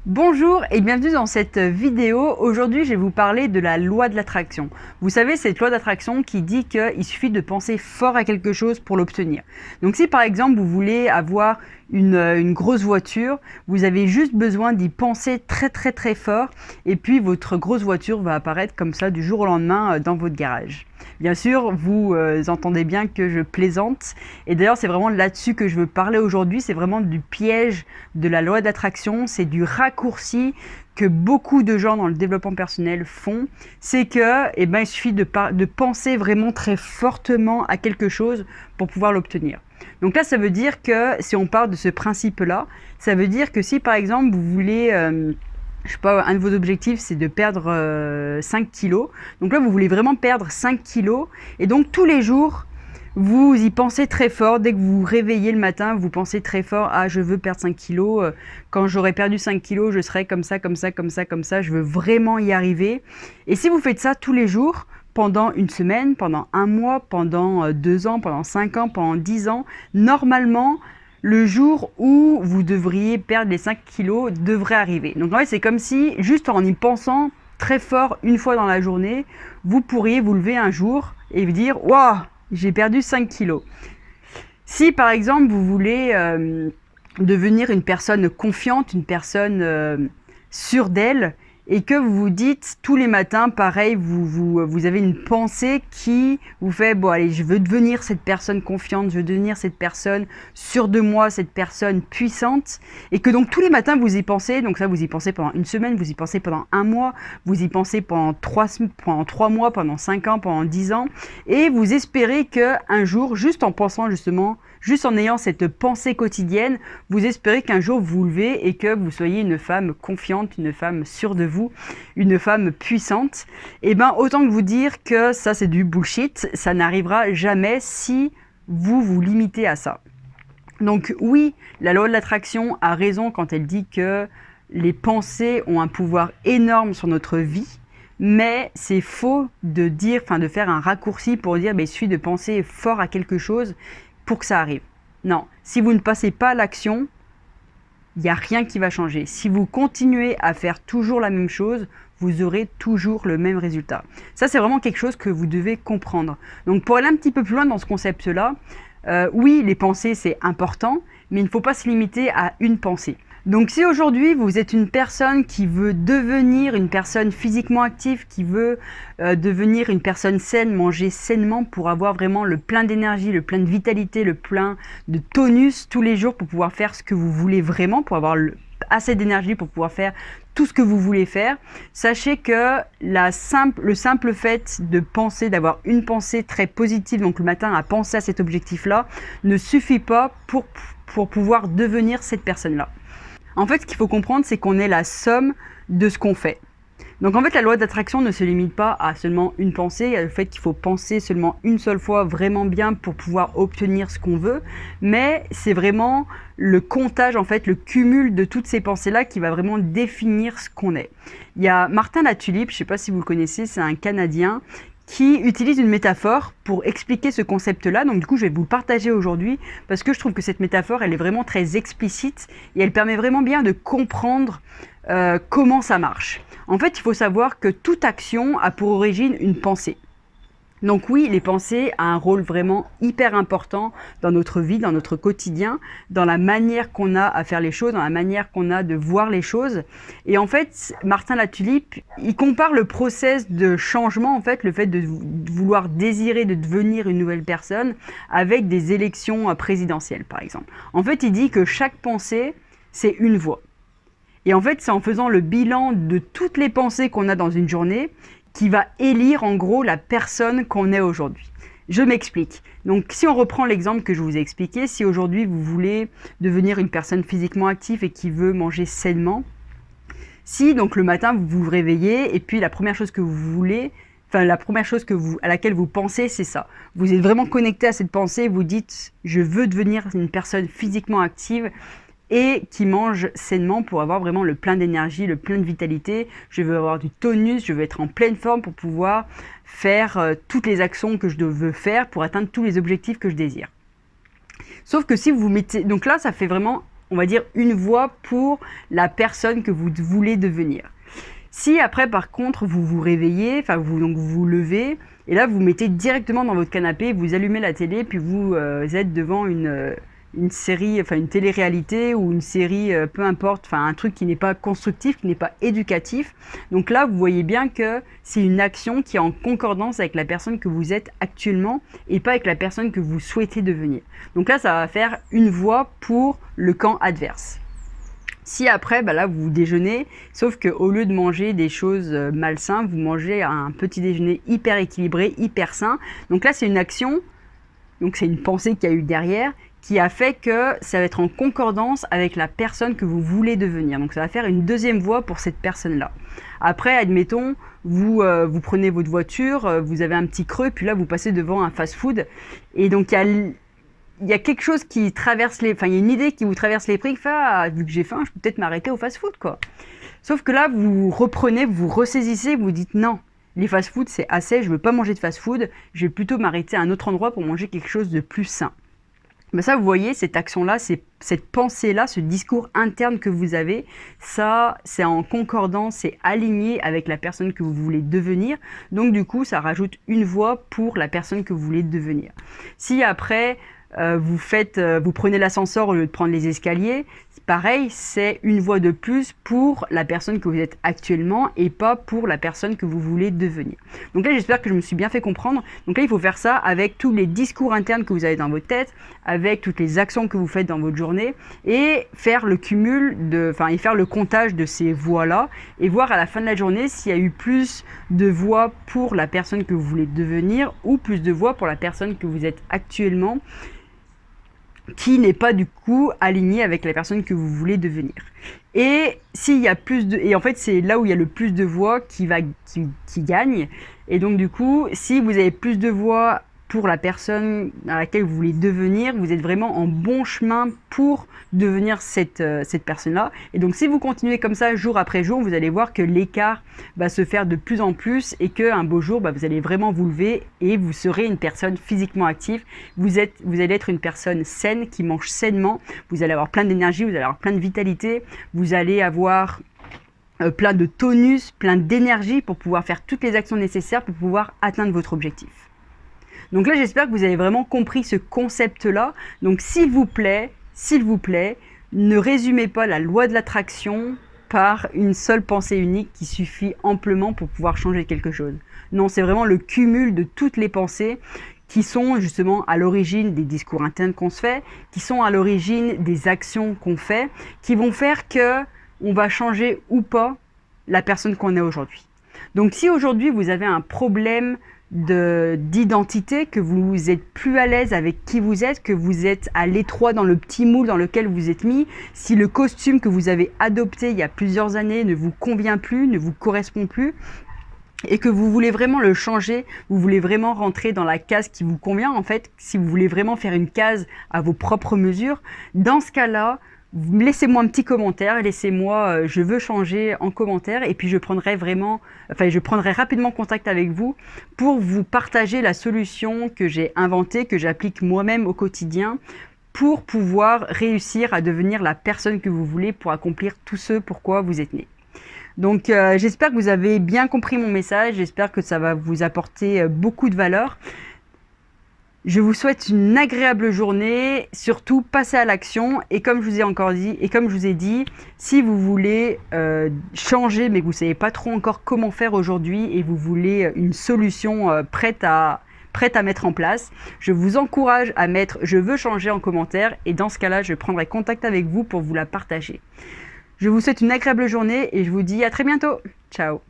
Bonjour et bienvenue dans cette vidéo. Aujourd'hui, je vais vous parler de la loi de l'attraction. Vous savez, cette loi d'attraction qui dit qu'il suffit de penser fort à quelque chose pour l'obtenir. Donc si par exemple vous voulez avoir une grosse voiture, vous avez juste besoin d'y penser très fort et puis votre grosse voiture va apparaître comme ça du jour au lendemain dans votre garage. Bien sûr, vous entendez bien que je plaisante et d'ailleurs c'est vraiment là-dessus que je veux parler aujourd'hui, c'est vraiment du piège de la loi d'attraction, c'est du raccourci que beaucoup de gens dans le développement personnel font, c'est que il suffit de penser vraiment très fortement à quelque chose pour pouvoir l'obtenir. Donc là, ça veut dire que si on part de ce principe-là, ça veut dire que si par exemple vous voulez je sais pas, un de vos objectifs, c'est de perdre 5 kilos. Donc là, vous voulez vraiment perdre 5 kilos. Et donc, tous les jours, vous y pensez très fort. Dès que vous vous réveillez le matin, vous pensez très fort. Ah, je veux perdre 5 kilos. Quand j'aurai perdu 5 kilos, je serai comme ça. Je veux vraiment y arriver. Et si vous faites ça tous les jours, pendant une semaine, pendant un mois, pendant 2 ans, pendant 5 ans, pendant 10 ans, normalement, le jour où vous devriez perdre les 5 kilos devrait arriver. Donc en fait, c'est comme si, juste en y pensant très fort une fois dans la journée, vous pourriez vous lever un jour et vous dire « Waouh, j'ai perdu 5 kilos ». Si par exemple, vous voulez devenir une personne confiante, une personne sûre d'elle, et que vous vous dites tous les matins, pareil, vous avez une pensée qui vous fait « Bon, allez, je veux devenir cette personne confiante, je veux devenir cette personne sûre de moi, cette personne puissante. » Et que donc tous les matins, vous y pensez. Donc ça, vous y pensez pendant une semaine, vous y pensez pendant un mois, vous y pensez pendant 3 mois, pendant 5 ans, pendant 10 ans. Et vous espérez qu'un jour, juste en pensant justement, juste en ayant cette pensée quotidienne, vous espérez qu'un jour vous vous levez et que vous soyez une femme confiante, une femme sûre de vous, une femme puissante. Et bien autant que vous dire que ça c'est du bullshit, ça n'arrivera jamais si vous vous limitez à ça. Donc oui, la loi de l'attraction a raison quand elle dit que les pensées ont un pouvoir énorme sur notre vie. Mais c'est faux de faire un raccourci pour dire il suffit de penser fort à quelque chose pour que ça arrive. Non, si vous ne passez pas à l'action, il n'y a rien qui va changer. Si vous continuez à faire toujours la même chose, vous aurez toujours le même résultat. Ça, c'est vraiment quelque chose que vous devez comprendre. Donc pour aller un petit peu plus loin dans ce concept-là, oui, les pensées, c'est important, mais il ne faut pas se limiter à une pensée. Donc si aujourd'hui vous êtes une personne qui veut devenir une personne physiquement active, qui veut devenir une personne saine, manger sainement pour avoir vraiment le plein d'énergie, le plein de vitalité, le plein de tonus tous les jours pour pouvoir faire ce que vous voulez vraiment, pour avoir assez d'énergie pour pouvoir faire tout ce que vous voulez faire, sachez que le simple fait de penser, d'avoir une pensée très positive, donc le matin à penser à cet objectif-là, ne suffit pas pour pouvoir devenir cette personne-là. En fait, ce qu'il faut comprendre, c'est qu'on est la somme de ce qu'on fait. Donc en fait, la loi d'attraction ne se limite pas à seulement une pensée, il y a le fait qu'il faut penser seulement une seule fois vraiment bien pour pouvoir obtenir ce qu'on veut, mais c'est vraiment le comptage, en fait, le cumul de toutes ces pensées-là qui va vraiment définir ce qu'on est. Il y a Martin Latulippe, je ne sais pas si vous le connaissez, c'est un Canadien qui utilise une métaphore pour expliquer ce concept-là. Donc du coup, je vais vous le partager aujourd'hui parce que je trouve que cette métaphore, elle est vraiment très explicite et elle permet vraiment bien de comprendre comment ça marche. En fait, il faut savoir que toute action a pour origine une pensée. Donc oui, les pensées ont un rôle vraiment hyper important dans notre vie, dans notre quotidien, dans la manière qu'on a à faire les choses, dans la manière qu'on a de voir les choses. Et en fait, Martin Latulippe, il compare le process de changement, en fait, le fait de vouloir désirer de devenir une nouvelle personne avec des élections présidentielles, par exemple. En fait, il dit que chaque pensée, c'est une voix. Et en fait, c'est en faisant le bilan de toutes les pensées qu'on a dans une journée qui va élire en gros la personne qu'on est aujourd'hui. Je m'explique. Donc si on reprend l'exemple que je vous ai expliqué, si aujourd'hui vous voulez devenir une personne physiquement active et qui veut manger sainement, si donc le matin vous vous réveillez et puis la première chose que vous voulez, à laquelle vous pensez, c'est ça. Vous êtes vraiment connecté à cette pensée, vous dites « je veux devenir une personne physiquement active » et qui mange sainement pour avoir vraiment le plein d'énergie, le plein de vitalité. Je veux avoir du tonus, je veux être en pleine forme pour pouvoir faire toutes les actions que je veux faire pour atteindre tous les objectifs que je désire. Sauf que si vous mettez... Donc là, ça fait vraiment... on va dire, une voie pour la personne que vous voulez devenir. Si après, par contre, vous vous réveillez, enfin, donc vous vous levez, et là, vous mettez directement dans votre canapé, vous allumez la télé, puis vous êtes devant une série, enfin une télé-réalité ou une série, peu importe, enfin un truc qui n'est pas constructif, qui n'est pas éducatif. Donc là, vous voyez bien que c'est une action qui est en concordance avec la personne que vous êtes actuellement et pas avec la personne que vous souhaitez devenir. Donc là, ça va faire une voie pour le camp adverse. Si après, là, vous déjeunez, sauf qu'au lieu de manger des choses malsaines, vous mangez un petit déjeuner hyper équilibré, hyper sain. Donc là, c'est une action, donc c'est une pensée qu'il y a eu derrière, qui a fait que ça va être en concordance avec la personne que vous voulez devenir. Donc ça va faire une deuxième voie pour cette personne-là. Après, admettons, vous prenez votre voiture, vous avez un petit creux, puis là, vous passez devant un fast-food. Et donc, il y a quelque chose qui traverse il y a une idée qui vous traverse l'esprit, vu que j'ai faim, je peux peut-être m'arrêter au fast-food, quoi. Sauf que là, vous reprenez, vous ressaisissez, vous dites non, les fast-food, c'est assez, je ne veux pas manger de fast-food, je vais plutôt m'arrêter à un autre endroit pour manger quelque chose de plus sain. Ça, vous voyez, cette action-là, cette pensée-là, ce discours interne que vous avez, ça, c'est en concordance, c'est aligné avec la personne que vous voulez devenir. Donc, du coup, ça rajoute une voie pour la personne que vous voulez devenir. Si après, vous prenez l'ascenseur au lieu de prendre les escaliers, pareil, c'est une voie de plus pour la personne que vous êtes actuellement et pas pour la personne que vous voulez devenir. Donc là, j'espère que je me suis bien fait comprendre. Donc là, il faut faire ça avec tous les discours internes que vous avez dans votre tête, avec toutes les actions que vous faites dans votre journée et faire le et faire le comptage de ces voies-là et voir à la fin de la journée s'il y a eu plus de voies pour la personne que vous voulez devenir ou plus de voies pour la personne que vous êtes actuellement, qui n'est pas du coup aligné avec la personne que vous voulez devenir. Et s'il y a et en fait c'est là où il y a le plus de voix qui gagne. Et donc du coup, si vous avez plus de voix pour la personne à laquelle vous voulez devenir, vous êtes vraiment en bon chemin pour devenir cette personne-là. Et donc si vous continuez comme ça jour après jour, vous allez voir que l'écart va se faire de plus en plus et qu'un beau jour, vous allez vraiment vous lever et vous serez une personne physiquement active. Vous allez être une personne saine, qui mange sainement. Vous allez avoir plein d'énergie, vous allez avoir plein de vitalité. Vous allez avoir plein de tonus, plein d'énergie pour pouvoir faire toutes les actions nécessaires pour pouvoir atteindre votre objectif. Donc là, j'espère que vous avez vraiment compris ce concept-là. Donc s'il vous plaît, ne résumez pas la loi de l'attraction par une seule pensée unique qui suffit amplement pour pouvoir changer quelque chose. Non, c'est vraiment le cumul de toutes les pensées qui sont justement à l'origine des discours internes qu'on se fait, qui sont à l'origine des actions qu'on fait, qui vont faire que on va changer ou pas la personne qu'on est aujourd'hui. Donc si aujourd'hui vous avez un problème d'identité, que vous êtes plus à l'aise avec qui vous êtes, que vous êtes à l'étroit dans le petit moule dans lequel vous êtes mis, si le costume que vous avez adopté il y a plusieurs années ne vous convient plus, ne vous correspond plus, et que vous voulez vraiment le changer, vous voulez vraiment rentrer dans la case qui vous convient, en fait, si vous voulez vraiment faire une case à vos propres mesures, dans ce cas-là, laissez-moi un petit commentaire, laissez-moi je veux changer en commentaire et puis je prendrai rapidement contact avec vous pour vous partager la solution que j'ai inventée, que j'applique moi-même au quotidien pour pouvoir réussir à devenir la personne que vous voulez pour accomplir tout ce pourquoi vous êtes né. Donc j'espère que vous avez bien compris mon message, j'espère que ça va vous apporter beaucoup de valeur. Je vous souhaite une agréable journée, surtout passez à l'action et comme je vous ai encore dit, et comme je vous ai dit, si vous voulez changer mais que vous ne savez pas trop encore comment faire aujourd'hui et vous voulez une solution prête à mettre en place, je vous encourage à mettre « Je veux changer » en commentaire et dans ce cas-là, je prendrai contact avec vous pour vous la partager. Je vous souhaite une agréable journée et je vous dis à très bientôt. Ciao.